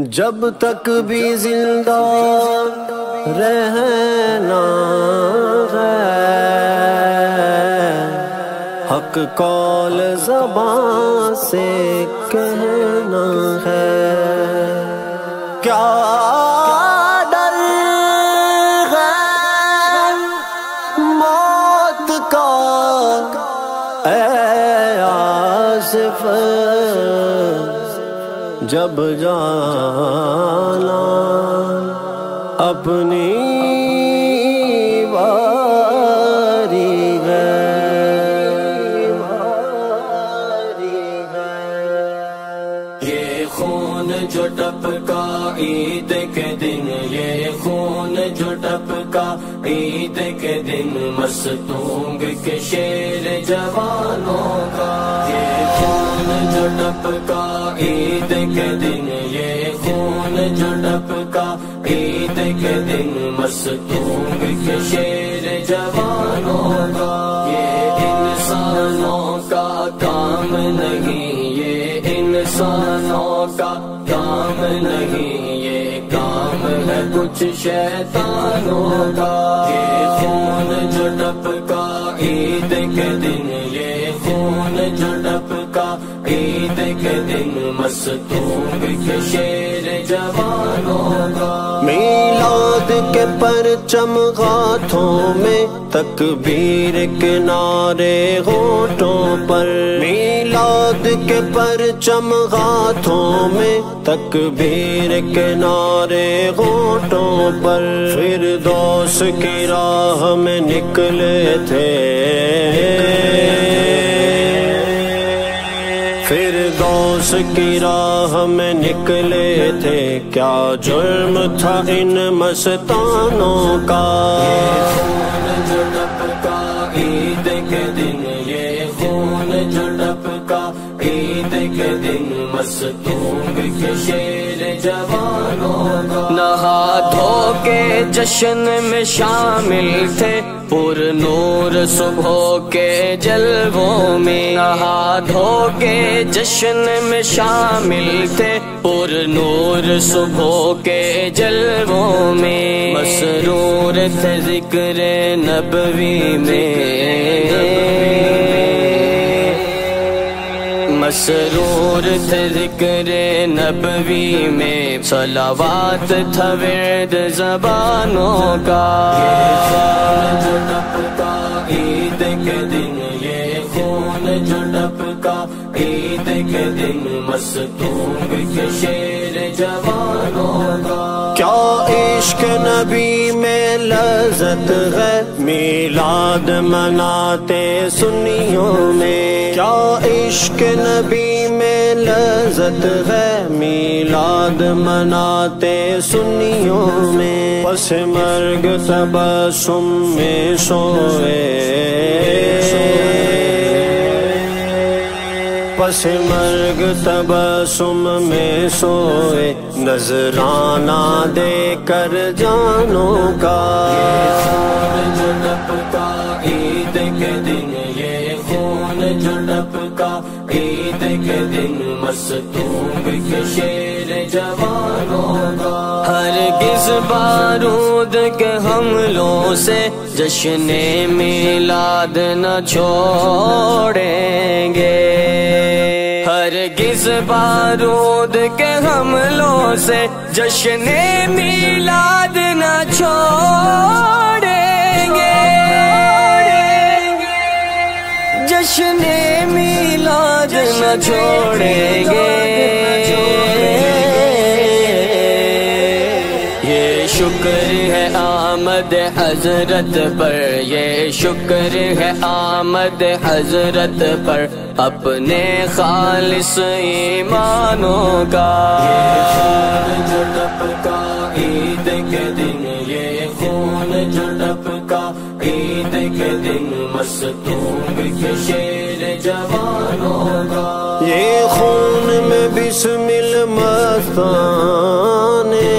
جب تک بھی زندہ رہنا ہے، حق قول زبان سے کہنا ہے۔ کیا ڈر ہے موت کا اے آصف، جب جانا اپنی باری ہے۔ یہ خون جو ٹپکا عید کے دن، یہ خون جو ٹپکا عید کے دن، مستونگ کے شیر جوانوں کا۔ یہ خون جو ٹپکا عید کے دن، یہ خون جو ٹپکا عید کے دن، مستونگ کے شیر جوانوں کا۔ یہ انسانوں کا کام نہیں، یہ انسانوں کا کام نہیں، یہ کام ہے کچھ شیطانوں کا۔ یہ خون جو ٹپکا عید کے دن، یہ خون جو ٹپکا عید کے دن، مستونگ کے شیر جوانوں کا۔ میلاد کے پرچم ہاتھوں میں، تکبیر کے نعرے ہونٹوں پر۔ میلاد کے پرچم ہاتھوں میں، تکبیر کے نعرے ہونٹوں پر۔ فردوس کی راہ میں نکلے تھے، فردوس کی راہ میں نکلے تھے، کیا جرم تھا ان مستانوں کا۔ یہ خون جو ٹپکا عید کے دن، یہ خون جو ٹپکا عید کے دن، مستونگ کے شیر جوانوں کا۔ نہا دھو کے جشن میں شامل تھے، پر نور صبح کے جلووں میں۔ نہا دھو کے جشن میں شامل تھے، پر نور صبح کے جلووں میں۔ مسرور تھے ذکر نبوی میں، مسرور تھے ذکر نبوی میں۔ صلوات تھا ورد زبانوں کا۔ یہ خون جو ٹپکا عید کے دن، یہ خون جو ٹپکا عید کے دن، مستونگ کے شیر جوانوں کا۔ کیا عشق نبی میں لذت ہے، میلاد مناتے سنیوں میں۔ کیا عشق نبی میں لذت ہے، میلاد مناتے سنیوں میں۔ پس مرگ تبسم میں سوئے، پس مرگ تبسم میں سوئے، نذرانہ دے کر جانوں کا۔ یہ خون جو ٹپکا عید کے دن، یہ خون جو ٹپکا عید کے دن، مستونگ کے شیر جوانوں کا۔ ہرگز بارود کے حملوں سے جشن میلاد نہ چھوڑیں گے، ہرگز بارود کے حملوں سے جشن میلاد نہ چھوڑیں گے، جشن میلاد نہ چھوڑیں گے۔ یہ شکر ہے آمد حضرت پر، یہ شکر ہے آمد حضرت پر، اپنے خالص ایمانوں کا۔ یہ خون جو ٹپکا عید کے دن، یہ خون جو ٹپکا عید کے دن، مستونگ کے شیر جوانوں کا۔ یہ خون میں بسمل مستانے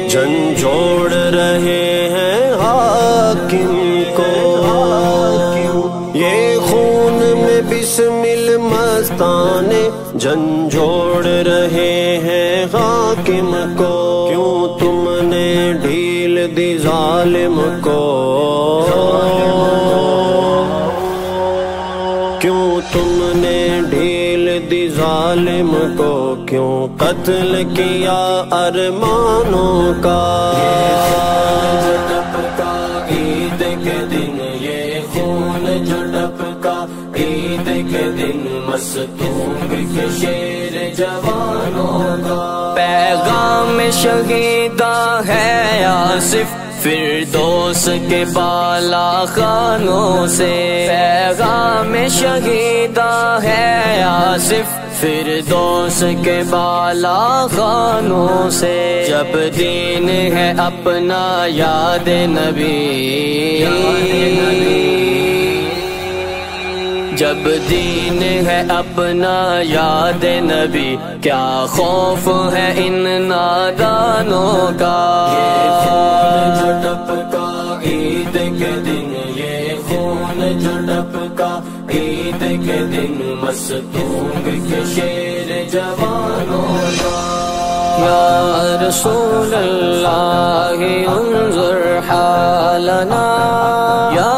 جھنجھوڑ رہے ہیں حاکم کو۔ یہ خون میں بسمل مستانے جھنجھوڑ رہے ہیں حاکم کو، کیوں تم نے ڈھیل دی ظالم کو، کیوں تم نے ڈھیل دی ظالم کو، کیوں قتل کیا ارمانوں کا۔ جو ٹپکا عید کے دن، یہ خون جو ٹپکا عید کے دن، مستونگ کے شیر جوانوں کا۔ پیغام شہیداں ہے آصف فردوس کے بالا خانوں سے، پیغام شہیداں ہے آصف فردوس کے بالا خانوں سے۔ جب دین ہے اپنا یاد نبی، جب دین ہے اپنا یاد نبی، کیا خوف ہے ان نادانوں کا۔ یہ خون جو ٹپکا عید کے دن، یہ خون جو ٹپکا عید کے دن، مستونگ کے شیر جوانوں کا۔ یا رسول اللہ انظر حالنا، یا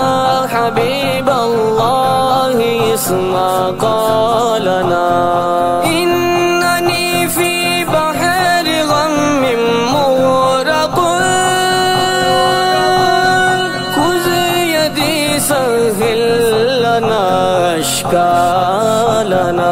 حبیب اللہ اسمع قولنا، اننی فی بحر غم مغرق، خذ یدی سہل لنا اشکالنا۔